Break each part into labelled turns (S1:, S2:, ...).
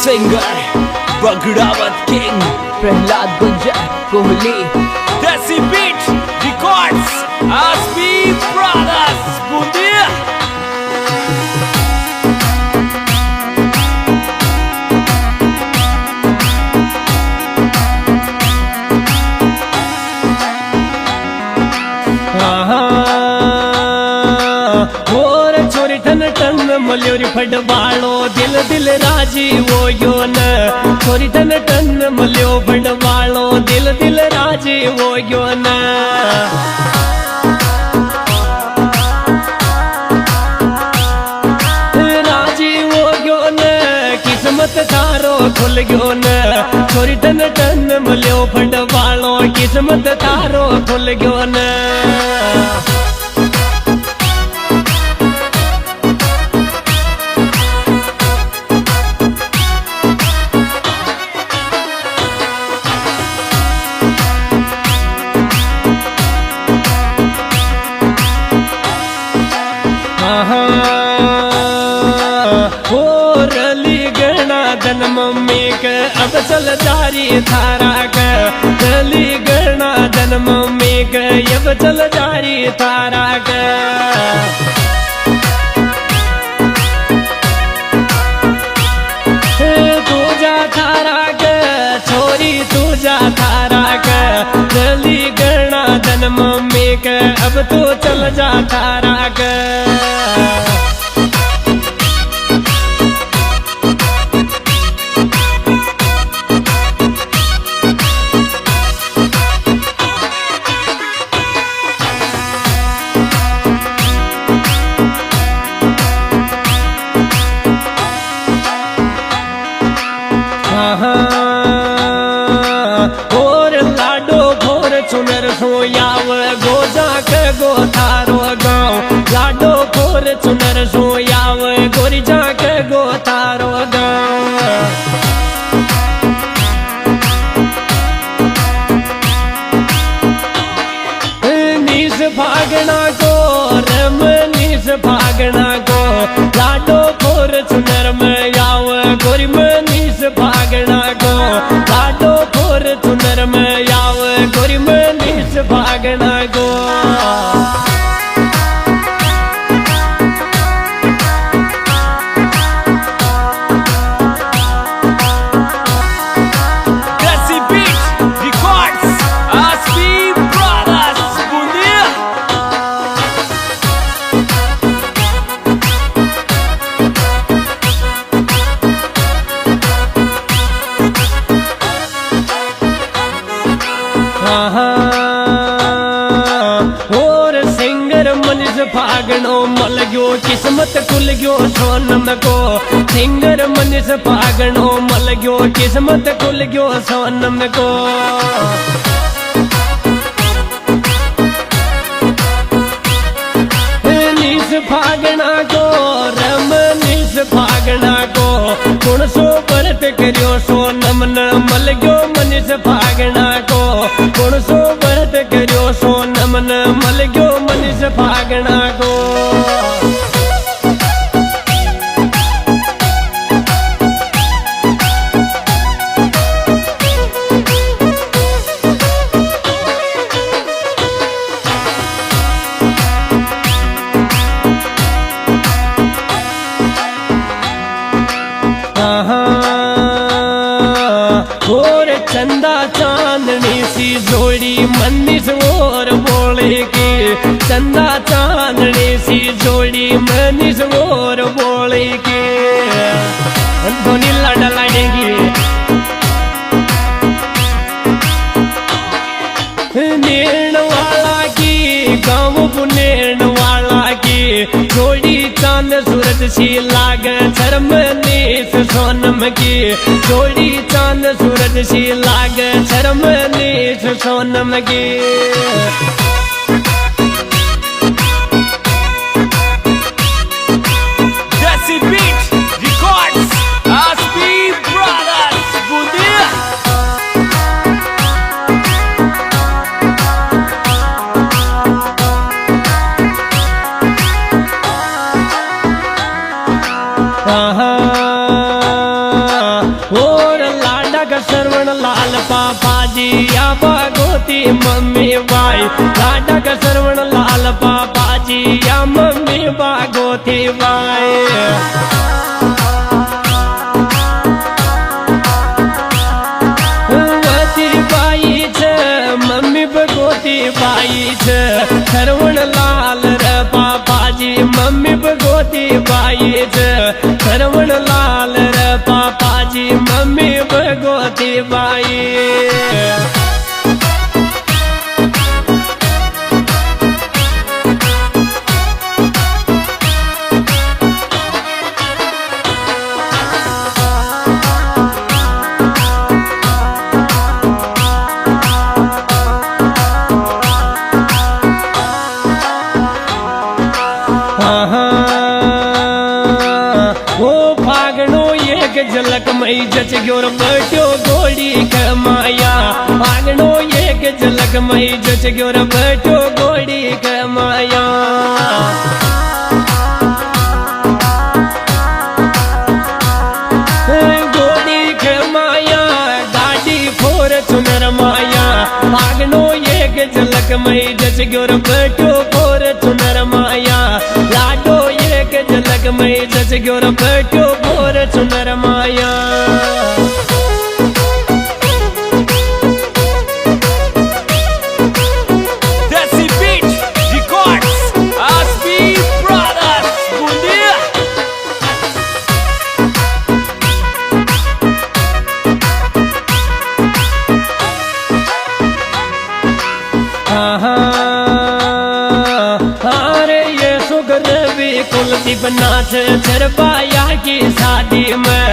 S1: Singer Bagdawat king Prahlad Guntur Kohli देसी beat records आसपी brothers बूंदिया।
S2: छोरी ठन ठन मल्योरी फटवाड़ो दिल दिल राजी वो यो न। छोरी ठन ठन मल्यो फटवाड़ो दिल दिल राजी वो यो न। राजी वो यो न किस्मत थारो खुल गयो न। छोरी ठन ठन मल्यो फटवाड़ो किस्मत थारो खुल गयो न। रली गणा धन मम्मी के अब चल जारी थारा के। रली गणा धन मम्मी के अब चल जारी थारा के। तू जा थारा के छोरी तू जा थारा के। रली गणा धन मम्मी के अब तू चल जा थारा के। और लाडो भोर चुनर सोयाव गोजा के गो थारो गाँव। लाडो भोर चुनर सोयाव गोरिजा के गो थारो गाँव। नीस भागना को रम नीस भागना को। लाडो भोर चुनर में आव गोरी में नीस भागना को। लाडो भोर चुनर में आव गोरी में नीस भागना को।
S1: देसी बीट रिकॉर्ड्स आसपी ब्रदर्स बूंदिया।
S2: और सिंगर मनीष फागणो मल गयो किस्मत खुल गयो सोनम को। सिंगर मनीष फागणो मल गयो किस्मत खुल गयो सोनम को। नीस फागणा को रम नीस फागणा को। कुण सो व्रत करियो सोनम न मल गयो मनीष फागणा को। कुण सो व्रत करियो सोनम न मल गयो मनीष फागणा को। और चंदा चांदनी सी जोड़ी मनीष और बोले की। चंदा चांदनी सी जोड़ी मनीष और बोले की। धोनी लाडा लाडेगी नेण वाला की गाँव बुनेण वाला की। जोड़ी चांद सूरज सी लाग शर्म नीस सोनम की। जोड़ी चांद सूरज सी लाग शर्म नीस सोनम की।
S1: देसी बीट रिकॉर्ड्स आसपी ब्रदर्स बूंदिया।
S2: का श्रवण लाल पापा जी या भगवती मम्मी बाई। लाडा का श्रवण लाल पापा जी या mummy Bhagwati by. Bhagwati by छे श्रवण लाल रे पापा जी मम्मी भगवती बाई छे श्रवण लाल रे पापा जी मम्मी भगवती बाई। वो फागणो एक झलक मई जच ग्योर बैठो गोड़ी कमाया। फागणो एक झलक मई जच ग्योर बैठो गोड़ी कमाया। गोड़ी कमाया गाड़ी फोर चुनर माया। फागणो एक झलक मई जच ग्योर बैठो फोर चुनर माया। लाडो एक झलक मई जच ग्योर बैठो फोर चुनर माया।
S1: Desi Beat Records, Aspi Brothers, Bundia.
S2: अरे ये सुगरवी कुलदीप नाच चरबाया की शादी में।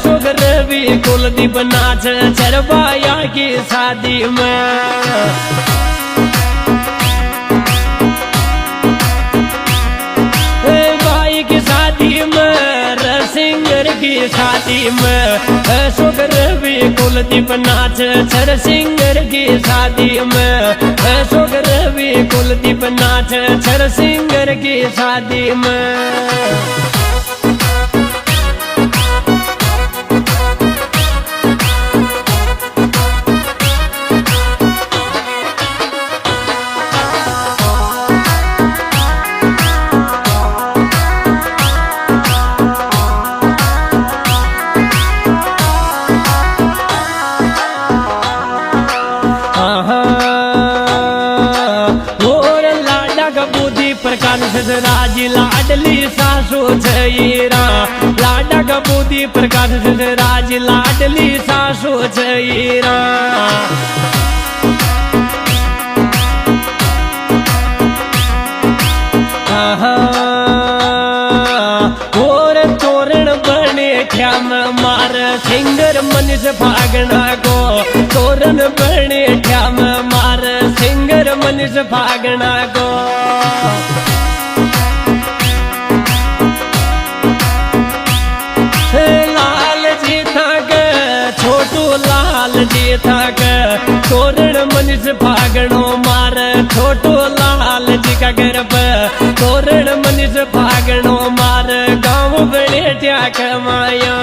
S2: सुगरवी कुलदीप नाच चरबाया की शादी में। भाई की शादी में रसिंगर की शादी में। सुगरवी कुलदीप नाच छर सिंगर की शादी में। सुगरवी कुलदीप नाच छर सिंगर की शादी में। प्रकाश राज लाडली सासू छईरा। लाडा का बुद्धि प्रकाश राज लाडली सासू छईरा। और तोरण बने ठ्याम मार सिंगर मनीष फागणा को। तोरण बने ठ्याम मार सिंगर मनीष फागणा को। लाल जी थक छोटू लाल जी थक तोरण मनीष फागणो मार छोटू लाल जी का गर्भ। तोरण मनीष फागणो मार गाँव बड़े क्या कमाया।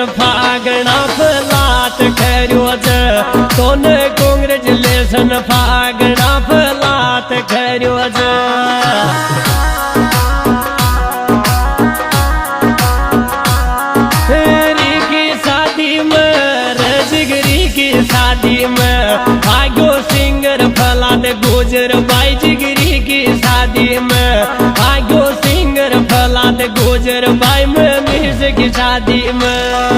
S2: फागणा फलात खर्यो तोन कांग्रेचुलेशन फागणा फलात खर्यो की शादी में रजगरी की शादी में आगो सिंगर फलात गुजर बाई जिगरी की शादी में आगो सिंगर फलात गुजर बाई में मिर्ज की शादी में।